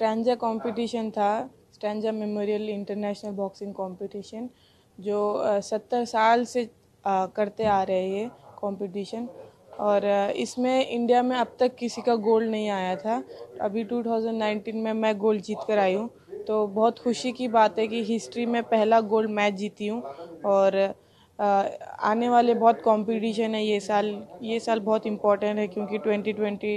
स्ट्रैंजा competition था, स्ट्रैंजा memorial international boxing competition, जो 70 साल से करते आ रहे हैं ये कंपटीशन। और इसमें इंडिया में अब तक किसी का गोल्ड नहीं आया था। अभी 2019 में मैं गोल्ड जीत कर आई हूँ, तो बहुत खुशी की बात है कि हिस्ट्री में पहला गोल्ड मैच जीती हूँ। और आने वाले बहुत कंपटीशन है ये साल बहुत इम्पोर्टेंट है, क्योंकि 2020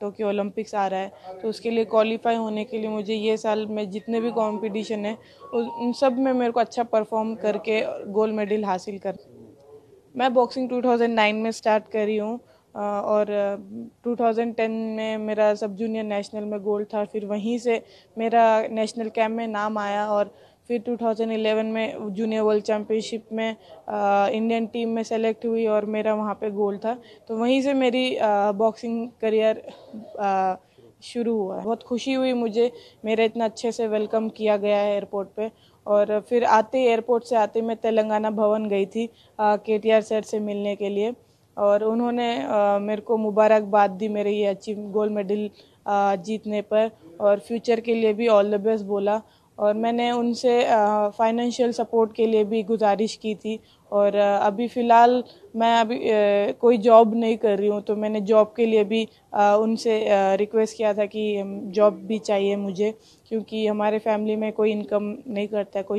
टोक्यो ओलंपिक्स आ रहा है। तो उसके लिए क्वालिफाई होने के लिए मुझे ये साल में जितने भी कंपटीशन है उन सब में मेरे को अच्छा परफॉर्म करके गोल्ड मेडल हासिल कर। मैं बॉक्सिंग 2009 में स्टार्ट करी हूँ और 2010 में मेरा सब जूनियर नेशनल में गोल्ड था। फिर वहीं से मेरा नेशनल कैंप में नाम आया और फिर 2011 में जूनियर वर्ल्ड चैम्पियनशिप में इंडियन टीम में सेलेक्ट हुई और मेरा वहाँ पे गोल्ड था। तो वहीं से मेरी बॉक्सिंग करियर शुरू हुआ है। बहुत खुशी हुई मुझे, मेरा इतना अच्छे से वेलकम किया गया है एयरपोर्ट पे। और फिर एयरपोर्ट से आते मैं तेलंगाना भवन गई थी KTR सर से मिलने के लिए, और उन्होंने मेरे को मुबारकबाद दी मेरे ये गोल्ड मेडल जीतने पर, और फ्यूचर के लिए भी ऑल द बेस्ट बोला। और मैंने उनसे फाइनेंशियल सपोर्ट के लिए भी गुजारिश की थी। और अभी फ़िलहाल मैं कोई जॉब नहीं कर रही हूँ, तो मैंने जॉब के लिए भी उनसे रिक्वेस्ट किया था कि जॉब भी चाहिए मुझे, क्योंकि हमारे फैमिली में कोई इनकम नहीं करता है, कोई